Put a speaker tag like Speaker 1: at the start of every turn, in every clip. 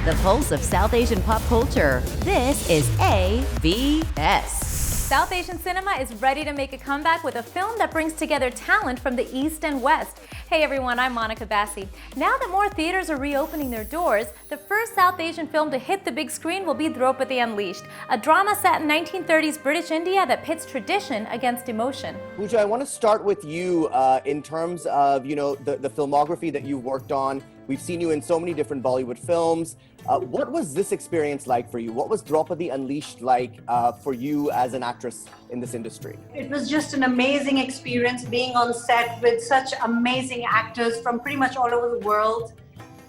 Speaker 1: the pulse of South Asian pop culture. This is AVS.
Speaker 2: South Asian cinema is ready to make a comeback with a film that brings together talent from the East and West. Hey everyone, I'm Monica Bassi. Now that more theaters are reopening their doors, the first South Asian film to hit the big screen will be Draupadi Unleashed, a drama set in 1930s British India that pits tradition against emotion.
Speaker 3: Pooja, I want to start with you in terms of, the filmography that you've worked on. We've seen you in so many different Bollywood films. What was this experience like for you? What was Draupadi Unleashed like for you as an actress in this industry?
Speaker 4: It was just an amazing experience being on set with such amazing actors from pretty much all over the world.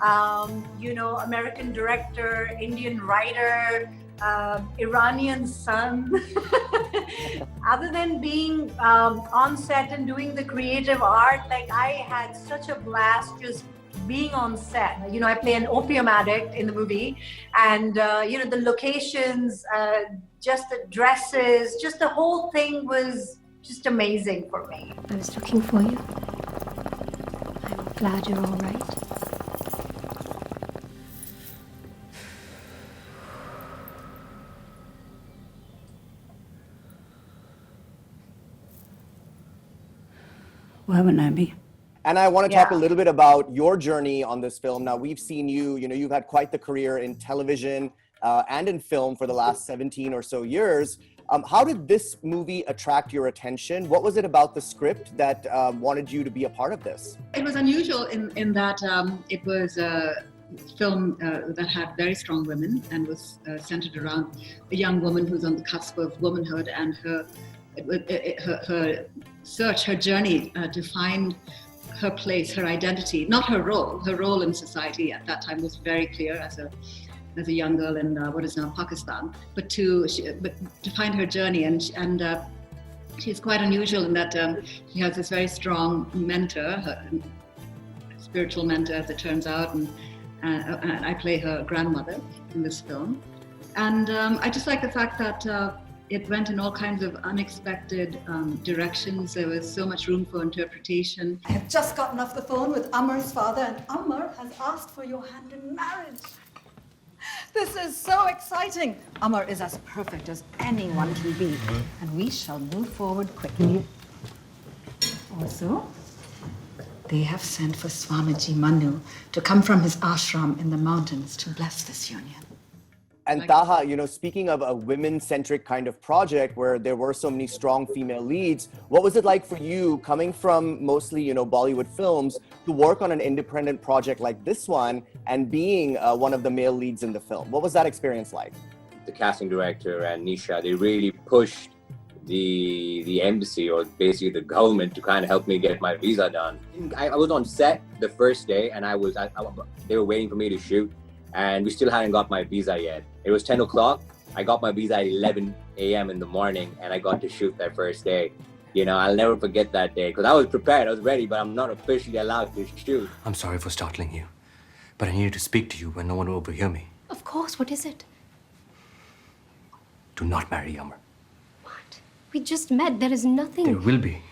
Speaker 4: American director, Indian writer, Iranian son. Other than being on set and doing the creative art, I had such a blast just being on set. I play an opium addict in the movie, and the locations, just the dresses, just the whole thing was just amazing for me.
Speaker 5: I was looking for you. I'm glad you're all right.
Speaker 6: Where would I be?
Speaker 3: And I want to talk a little bit about your journey on this film. Now, we've seen you, you've had quite the career in television and in film for the last 17 or so years. How did this movie attract your attention? What was it about the script that wanted you to be a part of this?
Speaker 7: It was unusual in that it was a film that had very strong women and was centered around a young woman who's on the cusp of womanhood and her search, her journey to find her place, her identity, not her role. Her role in society at that time was very clear as a young girl in what is now Pakistan. But to find her journey, and she's quite unusual in that she has this very strong mentor, her spiritual mentor, as it turns out, and I play her grandmother in this film. And I just like the fact that it went in all kinds of unexpected directions. There was so much room for interpretation.
Speaker 8: I have just gotten off the phone with Amar's father, and Amar has asked for your hand in marriage. This is so exciting. Amar is as perfect as anyone can be, and we shall move forward quickly. Also, they have sent for Swamiji Manu to come from his ashram in the mountains to bless this union.
Speaker 3: And Taaha, speaking of a women-centric kind of project where there were so many strong female leads, what was it like for you, coming from mostly, Bollywood films, to work on an independent project like this one and being one of the male leads in the film? What was that experience like?
Speaker 9: The casting director and Nisha, they really pushed the embassy, or basically the government, to kind of help me get my visa done. I was on set the first day, and they were waiting for me to shoot. And we still hadn't got my visa yet. It was 10 o'clock. I got my visa at 11 a.m. in the morning, and I got to shoot that first day. I'll never forget that day, because I was prepared, I was ready, but I'm not officially allowed to shoot.
Speaker 10: I'm sorry for startling you, but I needed to speak to you when no one will overhear me.
Speaker 5: Of course, what is it?
Speaker 10: Do not marry Yamar.
Speaker 5: What? We just met. There is nothing.
Speaker 10: There will be.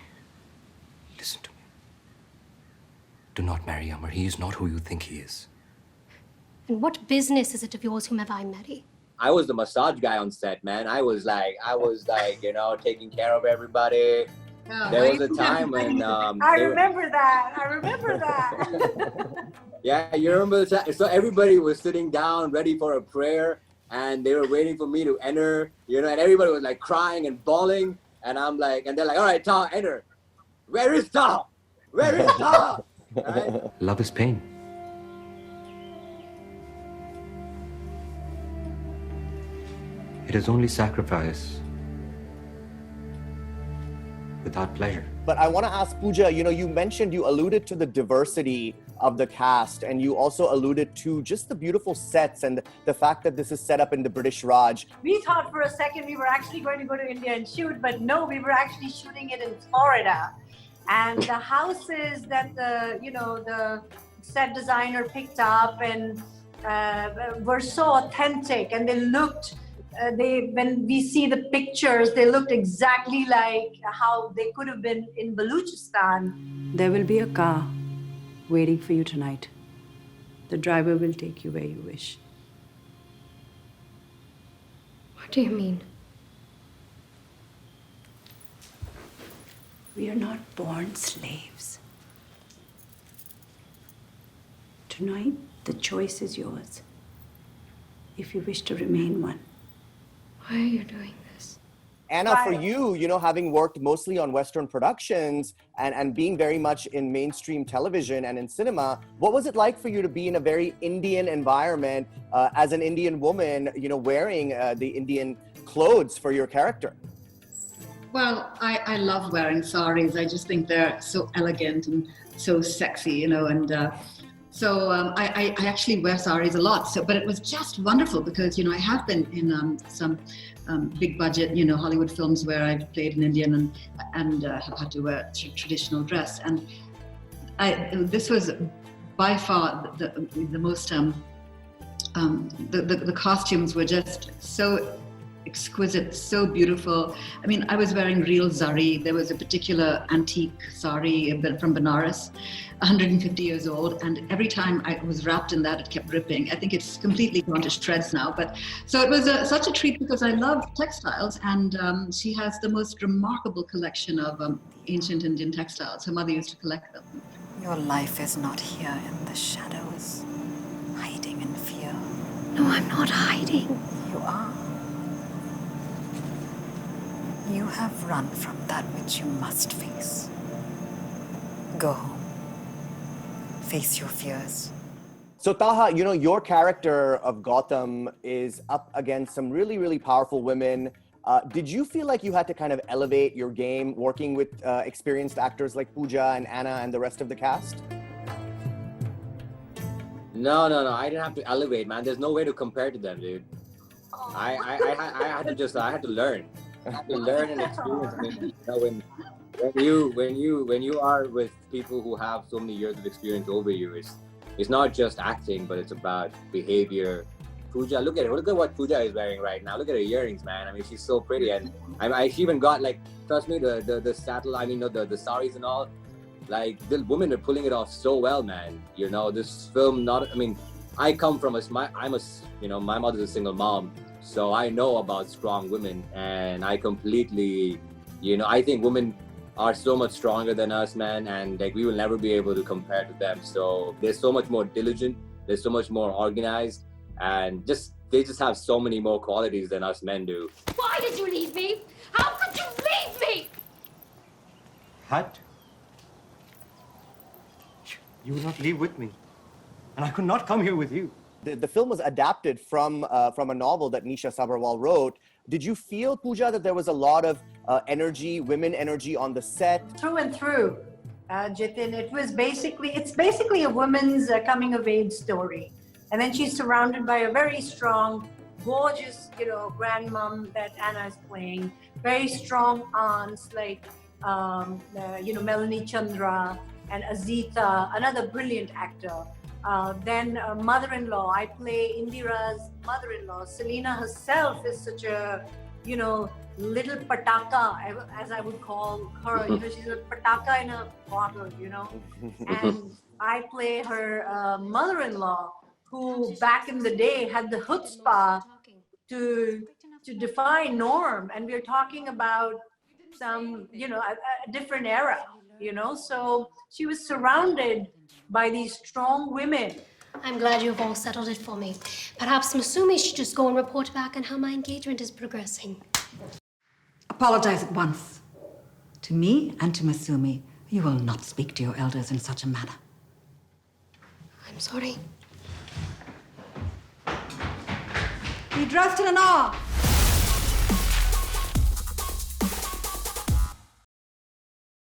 Speaker 10: Listen to me. Do not marry Yamar. He is not who you think he is.
Speaker 5: And what business is it of yours whomever I marry?
Speaker 9: I was the massage guy on set, man. I was like, taking care of everybody. There was a time when...
Speaker 4: I remember that.
Speaker 9: Yeah, you remember the time? So everybody was sitting down, ready for a prayer, and they were waiting for me to enter, and everybody was like crying and bawling. And I'm like, and they're like, all right, Taaha, enter. Where is Taaha? Where is Taaha? Right?
Speaker 10: Love is pain. It is only sacrifice without pleasure.
Speaker 3: But I want to ask Pooja, you alluded to the diversity of the cast, and you also alluded to just the beautiful sets and the fact that this is set up in the British Raj.
Speaker 4: We thought for a second we were actually going to go to India and shoot, but no, we were actually shooting it in Florida. And the houses that the set designer picked up and were so authentic, and they looked when we see the pictures, they looked exactly like how they could have been in Balochistan.
Speaker 6: There will be a car waiting for you tonight. The driver will take you where you wish.
Speaker 5: What do you mean?
Speaker 6: We are not born slaves. Tonight, the choice is yours, if you wish to remain one.
Speaker 5: Why are you doing this?
Speaker 3: Anna, for you, having worked mostly on Western productions and being very much in mainstream television and in cinema, what was it like for you to be in a very Indian environment as an Indian woman, wearing the Indian clothes for your character?
Speaker 7: Well, I love wearing saris. I just think they're so elegant and so sexy, and so I actually wear saris a lot. But it was just wonderful because, I have been in some big budget, Hollywood films where I've played an Indian and have had to wear traditional dress. And this was by far the most, the costumes were just so exquisite, so beautiful. I mean, I was wearing real zari. There was a particular antique sari from Benares, 150 years old, and every time I was wrapped in that, it kept ripping. I think it's completely gone to shreds now, but so it was such a treat because I love textiles, and she has the most remarkable collection of ancient Indian textiles. Her mother used to collect them.
Speaker 6: Your life is not here in the shadows, hiding in fear.
Speaker 5: No, I'm not hiding.
Speaker 6: You are. You have run from that which you must face. Go home. Face your fears.
Speaker 3: So Taaha, your character of Gautam is up against some really, really powerful women. Did you feel like you had to kind of elevate your game working with experienced actors like Pooja and Anna and the rest of the cast?
Speaker 9: No. I didn't have to elevate, man. There's no way to compare to them, dude. I had to learn. I had to learn and experience. I mean, when you are with people who have so many years of experience over you, it's not just acting, but it's about behavior. Pooja, look at what Pooja is wearing right now. Look at her earrings, man. I mean, she's so pretty, and she even got, like, trust me, the saddle. I mean, the saris and all. Like, the women are pulling it off so well, man. This film. I come from my mother's a single mom. So I know about strong women, and I completely, I think women are so much stronger than us, man, and like we will never be able to compare to them. So they're so much more diligent, they're so much more organized, and they just have so many more qualities than us men do.
Speaker 5: Why did you leave me? How could you leave me?
Speaker 10: Had? You would not leave with me, and I could not come here with you.
Speaker 3: The film was adapted from a novel that Nisha Sabharwal wrote. Did you feel, Pooja, that there was a lot of energy, women energy on the set?
Speaker 4: Through and through, Jitin. It's basically a woman's coming of age story. And then she's surrounded by a very strong, gorgeous, grandmom that Anna is playing. Very strong aunts like, Melanie Chandra and Azita, another brilliant actor. Then mother-in-law, I play Indira's mother-in-law. Selena herself is such a, little pataka, as I would call her. She's a pataka in a bottle, And I play her mother-in-law, who back in the day had the chutzpah to defy norm. And we're talking about some, a different era, So she was surrounded by these strong women.
Speaker 5: I'm glad you've all settled it for me. Perhaps Masumi should just go and report back on how my engagement is progressing.
Speaker 8: Apologize at once. To me and to Masumi, you will not speak to your elders in such a manner.
Speaker 5: I'm sorry.
Speaker 8: Be dressed in an hour.